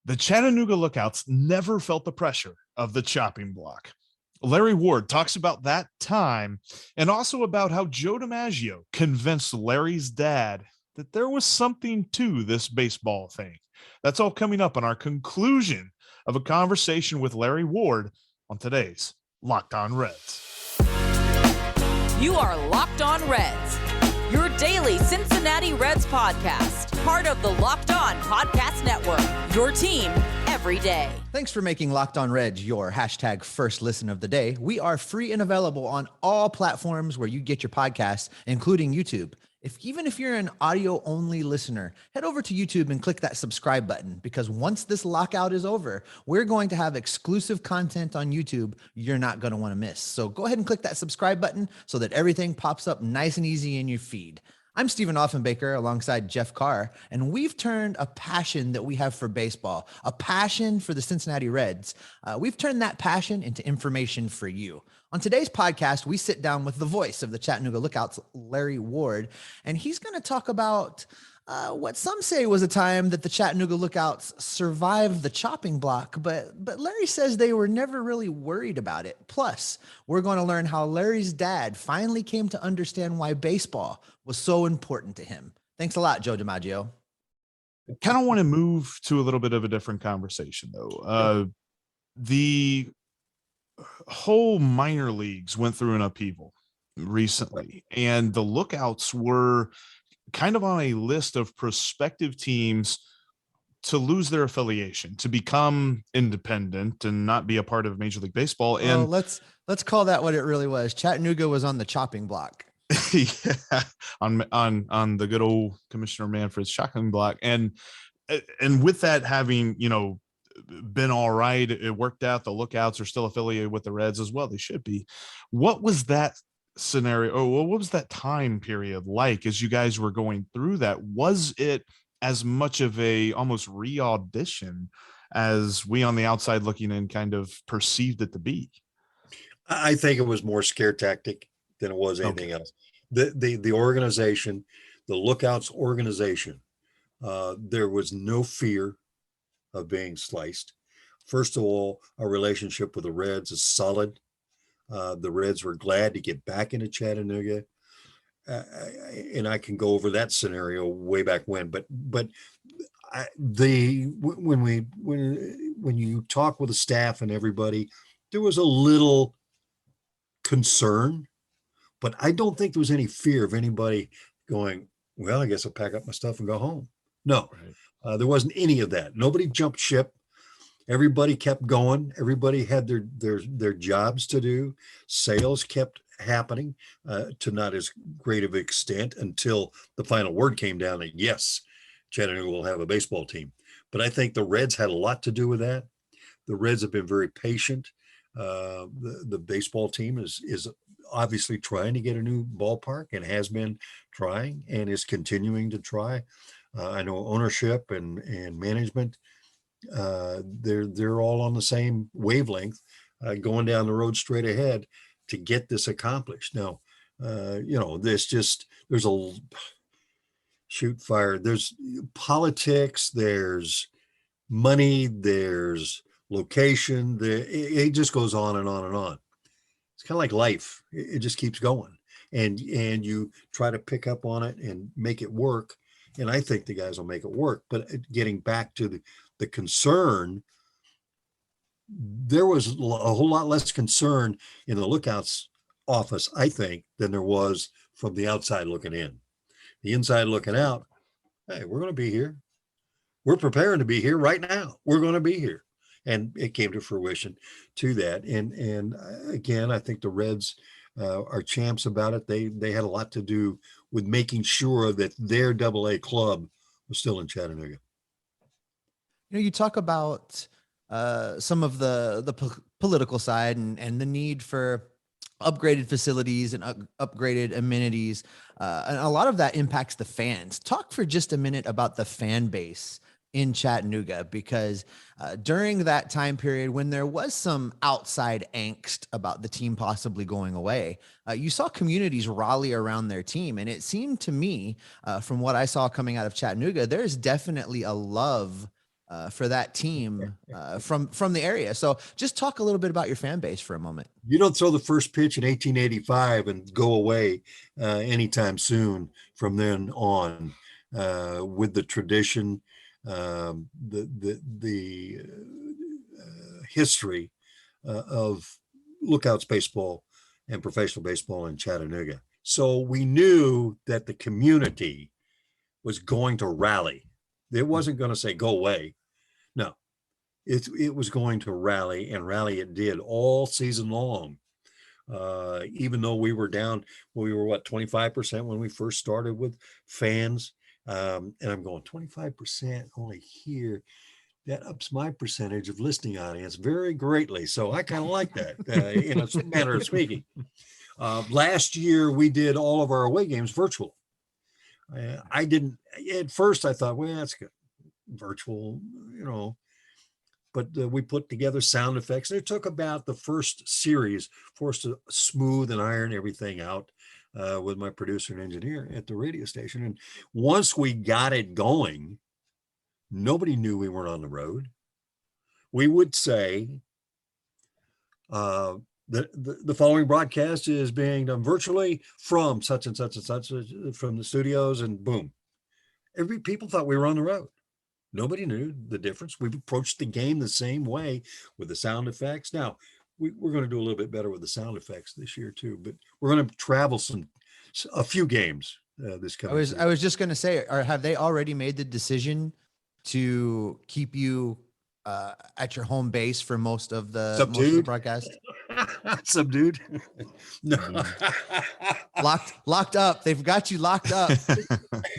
The Chattanooga Lookouts never felt the pressure of the chopping block. Larry Ward talks about that time and also about how Joe DiMaggio convinced Larry's dad that there was something to this baseball thing. That's all coming up on our conclusion of a conversation with Larry Ward on today's Locked On Reds. You are Locked On Reds, your daily Cincinnati Reds podcast, part of the Locked On Podcast Network, your team every day. Thanks for making Locked On Reds your hashtag first listen of the day. We are free and available on all platforms where you get your podcasts, including YouTube. Even if you're an audio-only listener, head over to YouTube and click that subscribe button, because once this lockout is over, we're going to have exclusive content on YouTube you're not going to want to miss. So go ahead and click that subscribe button so that everything pops up nice and easy in your feed. I'm Stephen Offenbaker alongside Jeff Carr, and we've turned a passion that we have for baseball, a passion for the Cincinnati Reds. We've turned that passion into information for you. On today's podcast, we sit down with the voice of the Chattanooga Lookouts, Larry Ward, and he's going to talk about what some say was a time that the Chattanooga Lookouts survived the chopping block, but Larry says they were never really worried about it. Plus, we're going to learn how Larry's dad finally came to understand why baseball was so important to him. Thanks a lot, Joe DiMaggio. I kind of want to move to a little bit of a different conversation, though. The whole minor leagues went through an upheaval recently, and the Lookouts were kind of on a list of prospective teams to lose their affiliation, to become independent and not be a part of Major League Baseball. And let's call that what it really was. Chattanooga was on the chopping block. Yeah, on the good old Commissioner Manfred's chopping block. And with that having, been all right, it worked out. The Lookouts are still affiliated with the Reds as well. They should be. What was that scenario, or what was that time period like as you guys were going through that? Was it as much of a almost re-audition as we on the outside looking in kind of perceived it to be? I think it was more scare tactic than it was anything else. The organization, the Lookouts organization, there was no fear of being sliced. First of all, our relationship with the Reds is solid. The Reds were glad to get back into Chattanooga, and I can go over that scenario way back when. But when you talk with the staff and everybody, there was a little concern, but I don't think there was any fear of anybody going, well, I guess I'll pack up my stuff and go home. No, right. There wasn't any of that. Nobody jumped ship. Everybody kept going. Everybody had their jobs to do. Sales kept happening to not as great of an extent until the final word came down that yes, Chattanooga will have a baseball team. But I think the Reds had a lot to do with that. The Reds have been very patient. The baseball team is obviously trying to get a new ballpark and has been trying and is continuing to try. I know ownership and management, they're all on the same wavelength, going down the road straight ahead to get this accomplished. Now, there's a shoot fire. There's politics, there's money, there's location. It just goes on and on and on. It's kind of like life. It just keeps going, and you try to pick up on it and make it work. And I think the guys will make it work. But getting back to the concern, there was a whole lot less concern in the Lookouts office, I think, than there was from the outside looking in. The inside looking out, hey, we're going to be here. We're preparing to be here right now. We're going to be here. And it came to fruition to that. And again, I think the Reds are champs about it. They had a lot to do with making sure that their AA club was still in Chattanooga. You talk about some of the political side and the need for upgraded facilities and upgraded amenities. And a lot of that impacts the fans. Talk for just a minute about the fan base in Chattanooga, because during that time period when there was some outside angst about the team possibly going away, you saw communities rally around their team. And it seemed to me, from what I saw coming out of Chattanooga, there's definitely a love for that team from the area. So just talk a little bit about your fan base for a moment. You don't throw the first pitch in 1885 and go away anytime soon from then on with the tradition, the history of Lookouts baseball and professional baseball in Chattanooga. So we knew that the community was going to rally. It wasn't going to say go away. No, it was going to rally, and rally it did all season long. Even though we were down, we were what, 25% when we first started with fans. And I'm going 25% only here. That ups my percentage of listening audience very greatly. So I kind of like that in a manner of speaking. Last year, we did all of our away games virtual. I didn't, at first I thought, well, that's good. Virtual, but we put together sound effects, and it took about the first series for us to smooth and iron everything out with my producer and engineer at the radio station. And once we got it going, nobody knew we weren't on the road. We would say the following broadcast is being done virtually from such and such and such from the studios, and boom, people thought we were on the road. Nobody knew the difference. We've approached the game the same way with the sound effects. Now, we're going to do a little bit better with the sound effects this year too, but we're going to travel a few games this coming season. I was just going to say, have they already made the decision to keep you at your home base for most of the broadcast? Subdued? No. Locked up. They've got you locked up.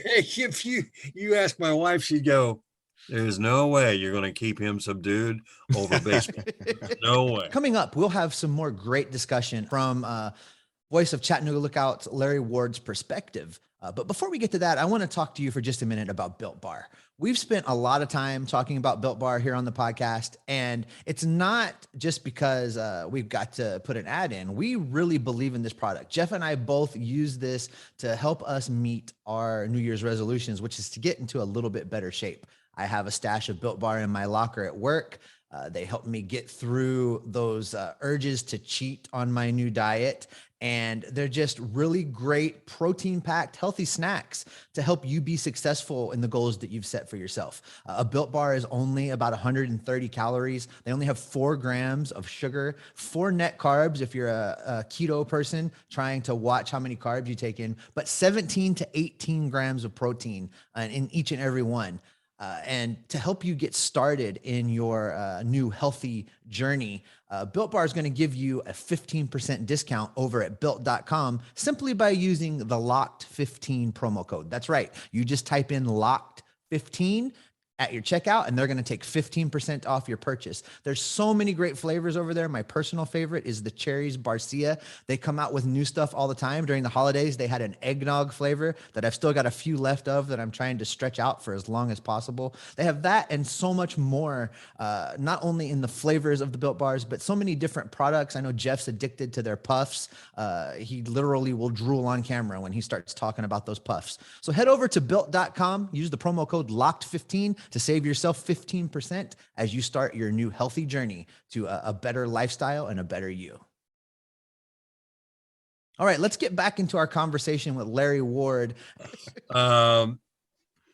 If you ask my wife, she'd go, there's no way you're going to keep him subdued over baseball. No way. Coming up, we'll have some more great discussion from voice of Chattanooga Lookouts, Larry Ward's perspective. But before we get to that, I want to talk to you for just a minute about Built Bar. We've spent a lot of time talking about Built Bar here on the podcast, and it's not just because we've got to put an ad in. We really believe in this product. Jeff and I both use this to help us meet our New Year's resolutions, which is to get into a little bit better shape. I have a stash of Built Bar in my locker at work. They help me get through those urges to cheat on my new diet. And they're just really great protein-packed, healthy snacks to help you be successful in the goals that you've set for yourself. A Built Bar is only about 130 calories. They only have 4 grams of sugar, 4 net carbs if you're a keto person trying to watch how many carbs you take in, but 17 to 18 grams of protein in each and every one. And to help you get started in your new healthy journey, Built Bar is going to give you a 15% discount over at built.com simply by using the LOCKED15 promo code. That's right. You just type in LOCKED15 at your checkout, and they're going to take 15% off your purchase. There's so many great flavors over there. My personal favorite is the Cherries Barcia. They come out with new stuff all the time. During the holidays, they had an eggnog flavor that I've still got a few left of that I'm trying to stretch out for as long as possible. They have that and so much more, not only in the flavors of the Built Bars, but so many different products. I know Jeff's addicted to their puffs. He literally will drool on camera when he starts talking about those puffs. So head over to built.com, use the promo code LOCKED15 to save yourself 15% as you start your new healthy journey to a better lifestyle and a better you. All right, let's get back into our conversation with Larry Ward.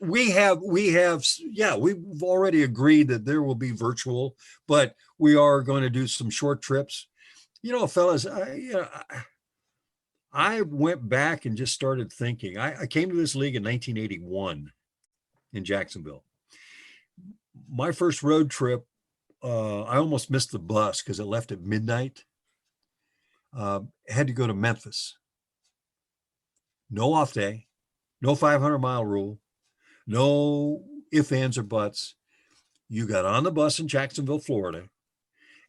We've already agreed that there will be virtual, but we are going to do some short trips. Fellas, I went back and just started thinking. I came to this league in 1981 in Jacksonville. My first road trip, I almost missed the bus because it left at midnight. Had to go to Memphis. No off day, no 500-mile rule, no ifs, ands, or buts. You got on the bus in Jacksonville, Florida.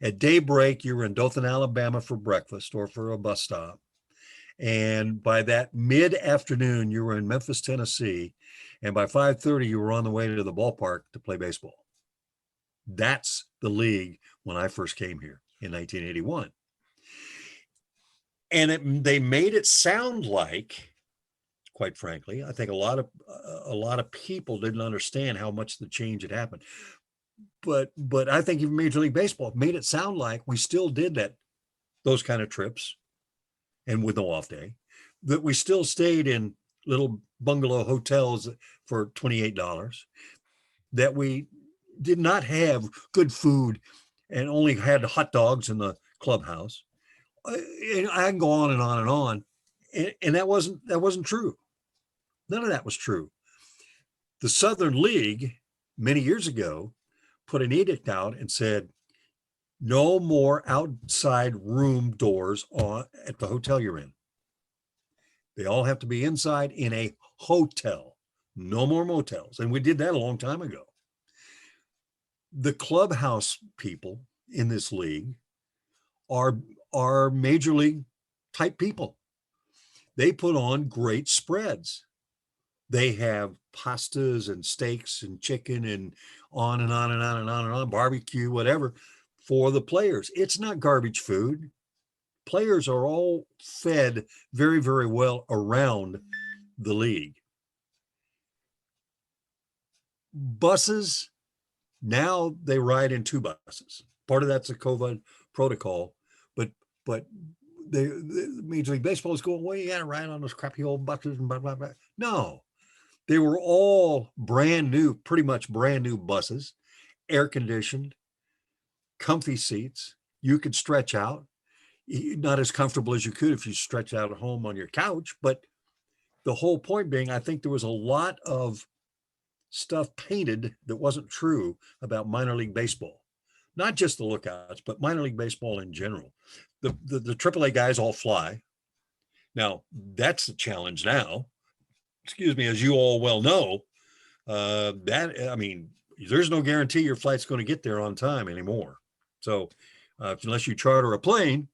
At daybreak, you were in Dothan, Alabama for breakfast or for a bus stop. And by that mid-afternoon, you were in Memphis, Tennessee. And by 5:30, you were on the way to the ballpark to play baseball. That's the league when I first came here in 1981. And they made it sound like, quite frankly, I think a lot of people didn't understand how much the change had happened. but I think even Major League Baseball made it sound like we still did those kind of trips, and with no off day, that we still stayed in little bungalow hotels for $28, that we did not have good food and only had hot dogs in the clubhouse. And I can go on and on and on. And that wasn't true. None of that was true. The Southern League many years ago put an edict out and said, no more outside room doors at the hotel you're in. They all have to be inside in a hotel. No more motels. And we did that a long time ago. The clubhouse people in this league are major league type people. They put on great spreads. They have pastas and steaks and chicken and on and on and on and on and on, barbecue, whatever, for the players. It's not garbage food. Players are all fed very, very well around the league. Buses, now they ride in 2 buses. Part of that's a COVID protocol, but the Major League Baseball is going, well, you got to ride on those crappy old buses and blah, blah, blah. No, they were all brand new, pretty much brand new buses, air conditioned, comfy seats. You could stretch out, not as comfortable as you could if you stretch out at home on your couch. But the whole point being, I think there was a lot of stuff painted that wasn't true about minor league baseball, not just the Lookouts, but minor league baseball in general. The AAA guys all fly. Now that's the challenge now. Excuse me, as you all well know, there's no guarantee your flight's going to get there on time anymore. So unless you charter a plane,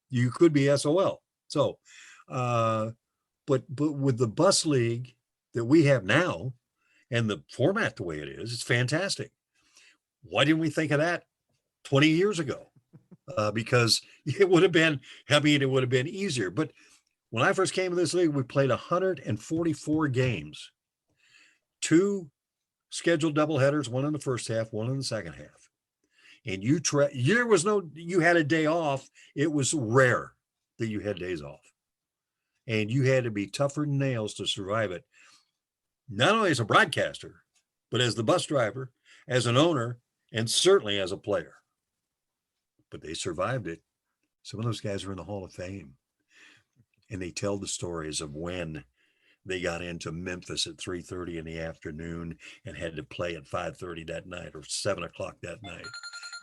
you could be SOL. So, but with the bus league that we have now and the format the way it is, it's fantastic. Why didn't we think of that 20 years ago? Because it would have been easier. But when I first came to this league, we played 144 games, 2 scheduled doubleheaders, 1 in the first half, 1 in the second half. And you had a day off. It was rare that you had days off, and you had to be tougher than nails to survive it. Not only as a broadcaster, but as the bus driver, as an owner, and certainly as a player. But they survived it. Some of those guys are in the Hall of Fame, and they tell the stories of when they got into Memphis at 3:30 in the afternoon and had to play at 5:30 that night or 7 o'clock that night.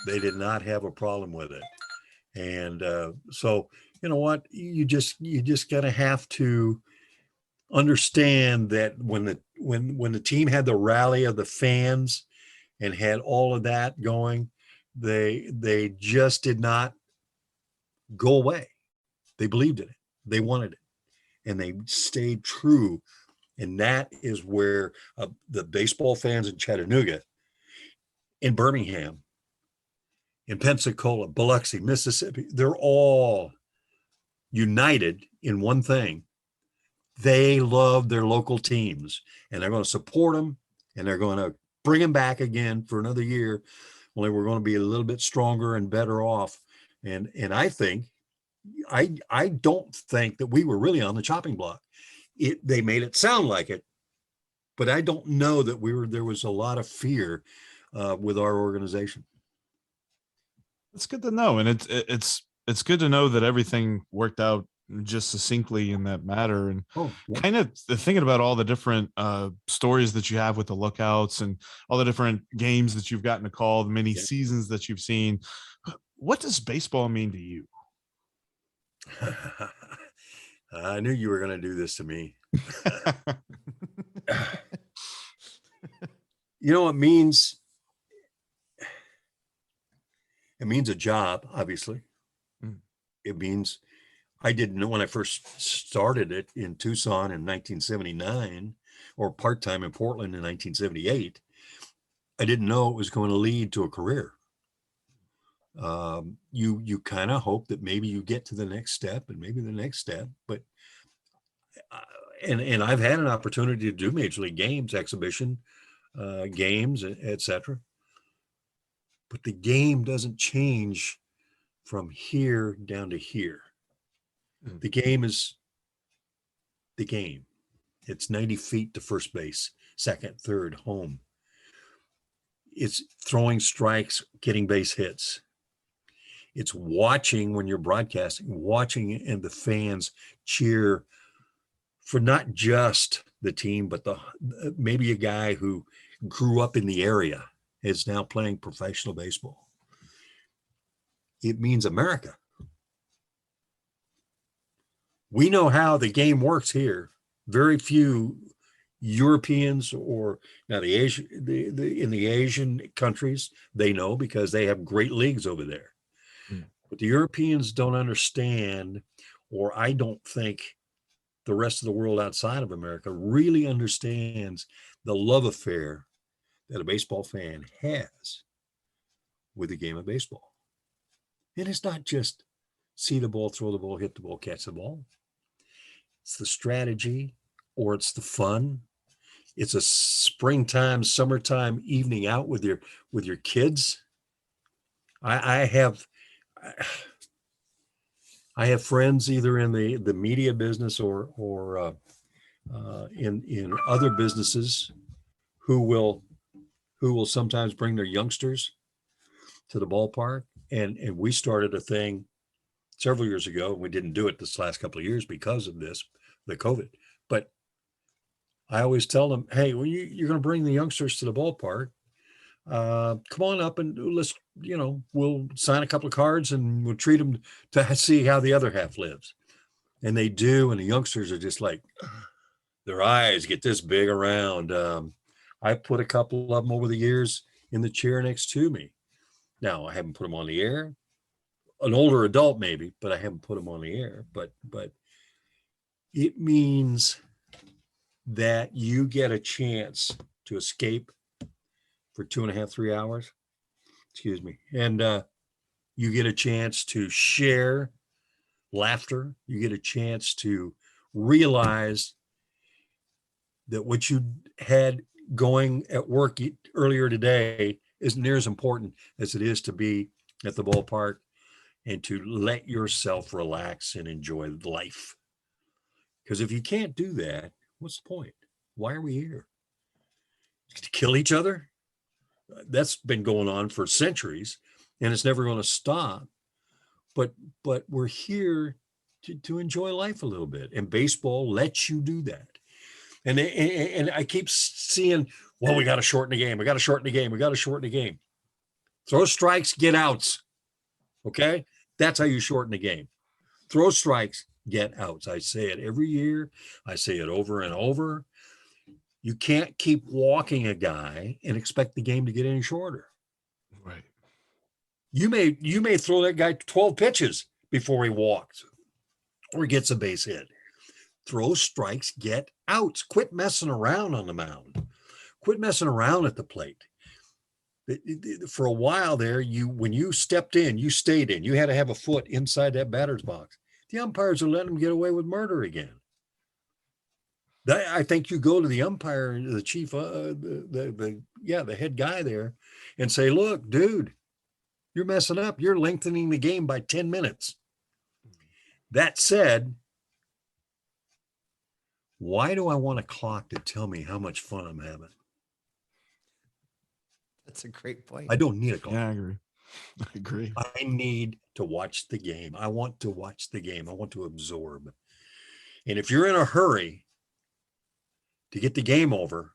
They did not have a problem with it. And so, you know what, you just gotta have to understand that when the team had the rally of the fans and had all of that going, they just did not go away. They believed in it. They wanted it, and they stayed true. And that is where the baseball fans in Chattanooga, in Birmingham, in Pensacola, Biloxi, Mississippi, they're all united in one thing. They love their local teams, and they're going to support them, and they're going to bring them back again for another year. Only we're going to be a little bit stronger and better off. And I think, I don't think that we were really on the chopping block. They made it sound like it, but I don't know that there was a lot of fear with our organization. It's good to know. And it's good to know that everything worked out just succinctly in that matter. And kind of thinking about all the different stories that you have with the Lookouts and all the different games that you've gotten to call, the many seasons that you've seen. What does baseball mean to you? I knew you were going to do this to me. You know, it means a job, obviously. It means, I didn't know when I first started it in Tucson in 1979, or part-time in Portland in 1978, I didn't know it was going to lead to a career. You kind of hope that maybe you get to the next step and maybe the next step, but and I've had an opportunity to do major league games, exhibition games, etc. but the game doesn't change from here down to here. The game is the game. It's 90 feet to first base, second, third, home. It's throwing strikes, getting base hits. It's watching when you're broadcasting, watching and the fans cheer for not just the team, but maybe a guy who grew up in the area is now playing professional baseball. It means America. We know how the game works here. Very few Europeans or now the Asian, in the Asian countries, they know because they have great leagues over there. But the Europeans don't understand, or I don't think the rest of the world outside of America really understands the love affair that a baseball fan has with the game of baseball. And it's not just see the ball, throw the ball, hit the ball, catch the ball. It's the strategy, or it's the fun. It's a springtime, summertime evening out with your kids. I have friends either in the media business or in other businesses who will sometimes bring their youngsters to the ballpark. And we started a thing several years ago. We didn't do it this last couple of years because of the COVID. But I always tell them, hey, when you're going to bring the youngsters to the ballpark, come on up and let's, we'll sign a couple of cards and we'll treat them to see how the other half lives. And they do. And the youngsters are just like, their eyes get this big around. I put a couple of them over the years in the chair next to me. Now, I haven't put them on the air. An older adult maybe, but I haven't put them on the air. But it means that you get a chance to escape for 2.5, 3 hours. Excuse me. And you get a chance to share laughter. You get a chance to realize that what you had going at work earlier today isn't near as important as it is to be at the ballpark and to let yourself relax and enjoy life. Because if you can't do that, what's the point? Why are we here? To kill each other? That's been going on for centuries and it's never going to stop. But we're here to enjoy life a little bit. And baseball lets you do that. And I keep seeing, well, we got to shorten the game. We got to shorten the game. We got to shorten the game. Throw strikes, get outs. Okay? That's how you shorten the game. Throw strikes, get outs. I say it every year. I say it over and over. You can't keep walking a guy and expect the game to get any shorter. Right. You may throw that guy 12 pitches before he walks or gets a base hit. Throw strikes, get outs. Quit messing around on the mound. Quit messing around at the plate. For a while there, when you stepped in, you stayed in. You had to have a foot inside that batter's box. The umpires are letting them get away with murder again. I think you go to the umpire, the chief, the head guy there, and say, "Look, dude, you're messing up. You're lengthening the game by 10 minutes." That said, why do I want a clock to tell me how much fun I'm having? That's a great point. I don't need a clock. Yeah, I agree. I agree. I need to watch the game. I want to watch the game. I want to absorb. And if you're in a hurry to get the game over,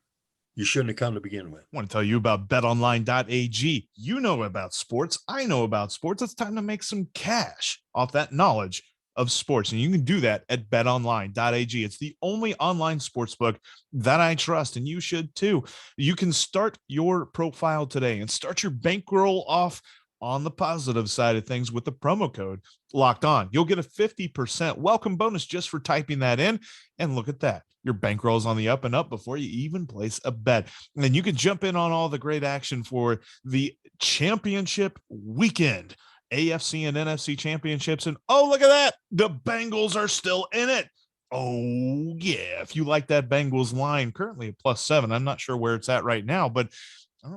you shouldn't have come to begin with. I want to tell you about betonline.ag. You know about sports. I know about sports. It's time to make some cash off that knowledge of sports. And you can do that at betonline.ag. It's the only online sports book that I trust, and you should too. You can start your profile today and start your bankroll off on the positive side of things with the promo code Locked On. You'll get a 50% welcome bonus just for typing that in. And look at that. Your bankroll is on the up and up before you even place a bet. And then you can jump in on all the great action for the championship weekend. AFC and NFC championships. And oh, look at that. The Bengals are still in it. Oh, yeah. If you like that Bengals line, currently at +7. I'm not sure where it's at right now, but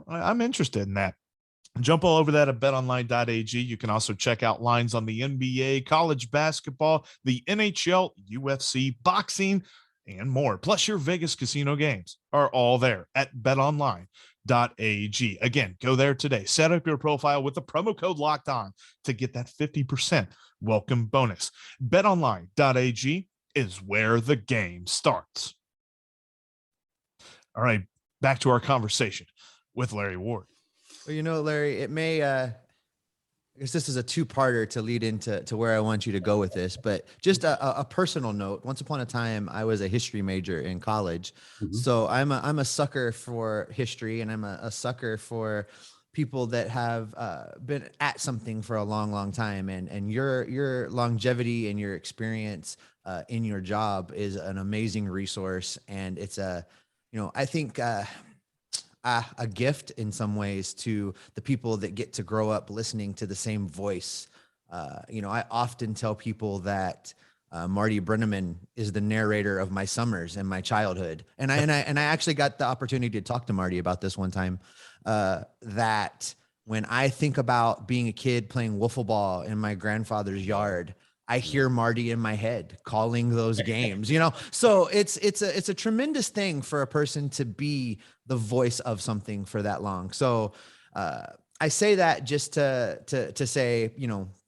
I'm interested in that. Jump all over that at betonline.ag. You can also check out lines on the NBA, college basketball, the NHL, UFC, boxing, and more. Plus, your Vegas casino games are all there at betonline.ag. Again, go there today. Set up your profile with the promo code Locked On to get that 50% welcome bonus. betonline.ag is where the game starts. All right, back to our conversation with Larry Ward. Well, Larry, it may, I guess this is a two-parter to lead into where I want you to go with this, but just a personal note. Once upon a time, I was a history major in college. Mhm. So I'm a sucker for history, and I'm a sucker for people that have been at something for a long, long time. And your longevity and your experience in your job is an amazing resource. And it's I think, a gift in some ways to the people that get to grow up listening to the same voice. I often tell people that Marty Brenneman is the narrator of my summers and my childhood. And I actually got the opportunity to talk to Marty about this one time, that when I think about being a kid playing wiffle ball in my grandfather's yard, I hear Marty in my head calling those games, so it's a tremendous thing for a person to be the voice of something for that long. So, I say that just to say,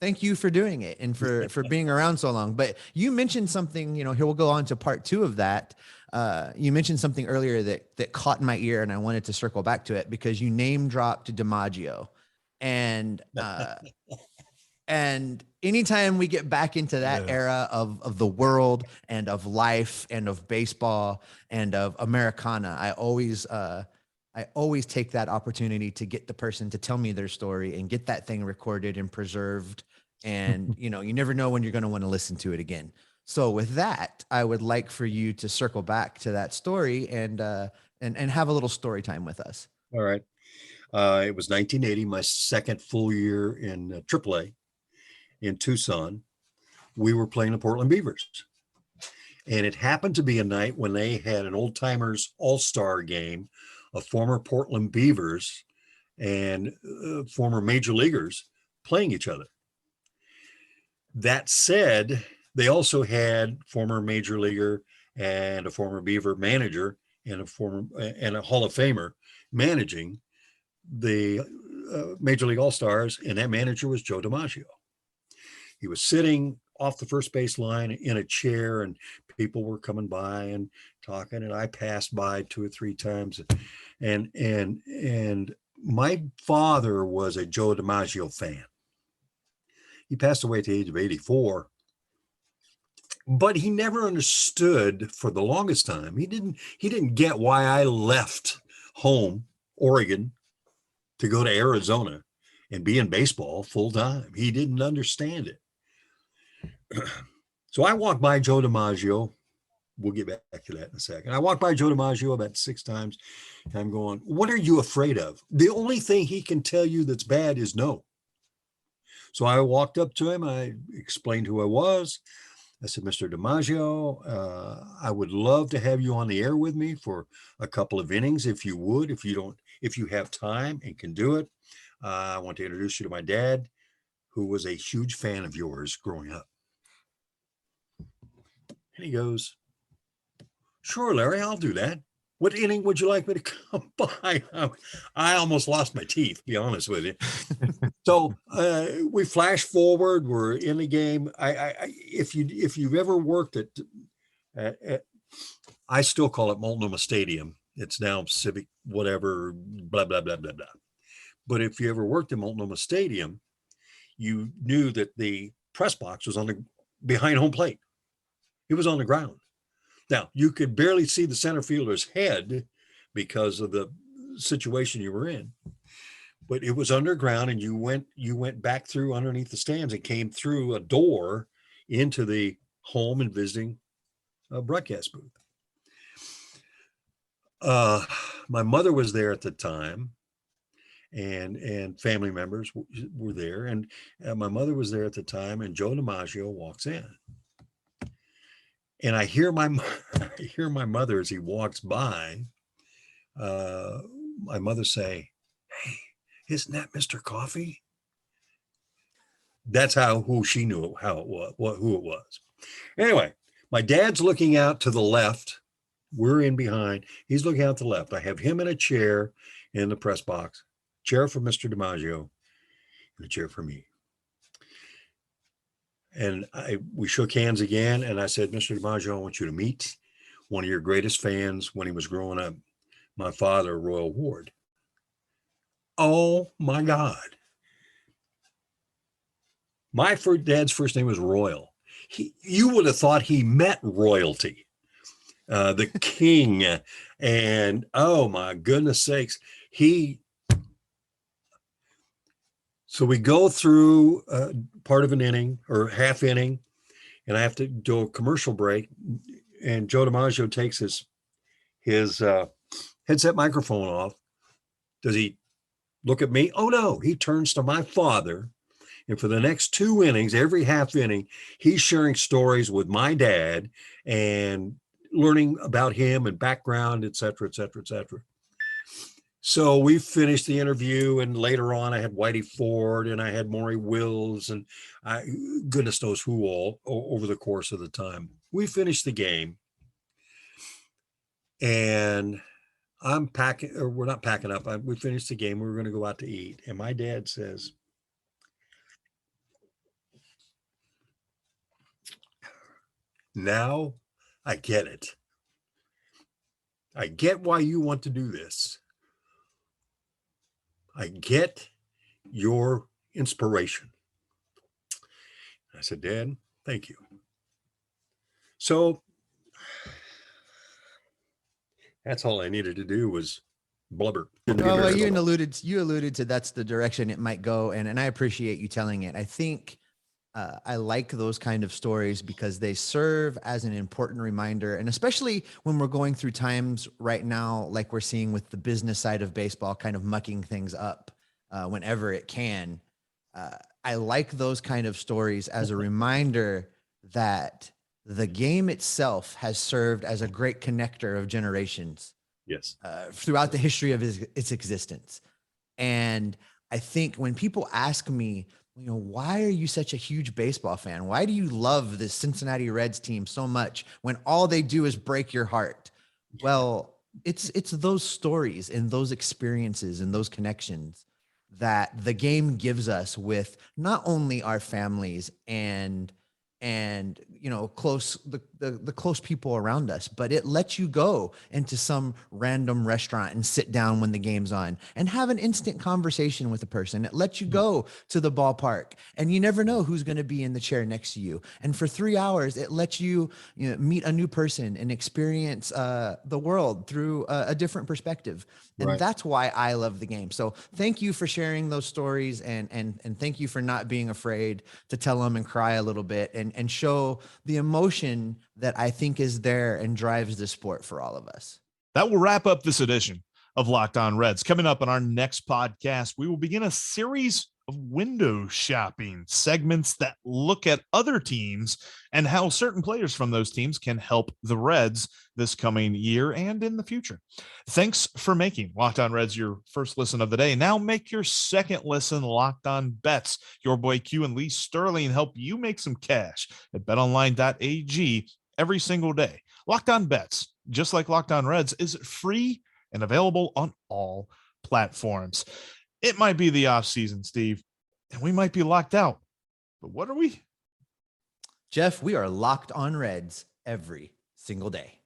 thank you for doing it and for being around so long. But you mentioned something, here we'll go on to part 2 of that. You mentioned something earlier that caught my ear, and I wanted to circle back to it because you name dropped DiMaggio. And anytime we get back into that era of the world and of life and of baseball and of Americana, I always take that opportunity to get the person to tell me their story and get that thing recorded and preserved. And, you never know when you're going to want to listen to it again. So with that, I would like for you to circle back to that story and have a little story time with us. All right. It was 1980, my second full year in AAA in Tucson. We were playing the Portland Beavers. And it happened to be a night when they had an old timers all-star game of former Portland Beavers and former major leaguers playing each other. That said, they also had former major leaguer and a former Beaver manager and a Hall of Famer managing the Major League All-Stars, and that manager was Joe DiMaggio. He was sitting off the first base line in a chair, and people were coming by and talking, and I passed by 2 or 3 times. And my father was a Joe DiMaggio fan. He passed away at the age of 84, but he never understood for the longest time. He didn't get why I left home, Oregon, to go to Arizona and be in baseball full time. He didn't understand it. So I walked by Joe DiMaggio. We'll get back to that in a second. I walked by Joe DiMaggio about 6 times. And I'm going, what are you afraid of? The only thing he can tell you that's bad is no. So I walked up to him. I explained who I was. I said, Mr. DiMaggio, I would love to have you on the air with me for a couple of innings, if you would, if you have time and can do it. I want to introduce you to my dad, who was a huge fan of yours growing up. And he goes, sure, Larry, I'll do that. What inning would you like me to come by? I almost lost my teeth, be honest with you. So we flash forward. We're in the game. If you've ever worked at I still call it Multnomah Stadium. It's now Civic, whatever, blah, blah, blah, blah, blah. But if you ever worked in Multnomah Stadium, you knew that the press box was behind home plate. It was on the ground. Now, you could barely see the center fielder's head because of the situation you were in, but it was underground, and you went back through underneath the stands and came through a door into the home and visiting broadcast booth. My mother was there at the time, and family members were there, and my mother was there at the time, and Joe DiMaggio walks in. And I hear my mother as he walks by, my mother say, isn't that Mr. Coffee? That's who she knew how it was, who it was. Anyway, my dad's looking out to the left. We're in behind. He's looking out to the left. I have him in a chair in the press box, chair for Mr. DiMaggio, and a chair for me. And we shook hands again. And I said, Mr. DiMaggio, I want you to meet one of your greatest fans when he was growing up, my father, Royal Ward. Oh my God. My dad's first name was Royal. You would have thought he met royalty, the king. And oh my goodness sakes, so we go through part of an inning or half inning, and I have to do a commercial break. And Joe DiMaggio takes his headset microphone off. Does he look at me? Oh no, he turns to my father. And for the next 2 innings, every half inning, he's sharing stories with my dad and learning about him and background, et cetera, et cetera, et cetera. So we finished the interview, and later on I had Whitey Ford and I had Maury Wills and goodness knows who all over the course of the time. We finished the game, and I'm packing, or we're not packing up. We finished the game. We were going to go out to eat. And my dad says, now I get it. I get why you want to do this. I get your inspiration. I said, Dad, thank you. So that's all I needed to do was blubber. Well, you alluded to that's the direction it might go, and I appreciate you telling it. I think I like those kind of stories because they serve as an important reminder, and especially when we're going through times right now, like we're seeing with the business side of baseball, kind of mucking things up whenever it can. I like those kind of stories as a reminder that the game itself has served as a great connector of generations. Yes. Throughout the history of its existence. And I think when people ask me, why are you such a huge baseball fan? Why do you love this Cincinnati Reds team so much when all they do is break your heart? Well, it's those stories and those experiences and those connections that the game gives us with not only our families and the close people around us, but it lets you go into some random restaurant and sit down when the game's on and have an instant conversation with a person. It lets you go to the ballpark, and you never know who's going to be in the chair next to you. And for 3 hours, it lets you, meet a new person and experience the world through a different perspective. And that's why I love the game. So thank you for sharing those stories, and thank you for not being afraid to tell them and cry a little bit and show the emotion that I think is there and drives the sport for all of us. That will wrap up this edition of Locked On Reds. Coming up on our next podcast, we will begin a series of window shopping segments that look at other teams and how certain players from those teams can help the Reds this coming year and in the future. Thanks for making Locked On Reds your first listen of the day. Now make your second listen Locked On Bets. Your boy Q and Lee Sterling help you make some cash at betonline.ag every single day. Locked On Bets, just like Locked On Reds, is free and available on all platforms. It might be the off season, Steve, and we might be locked out, but what are we? Jeff, we are Locked On Reds every single day.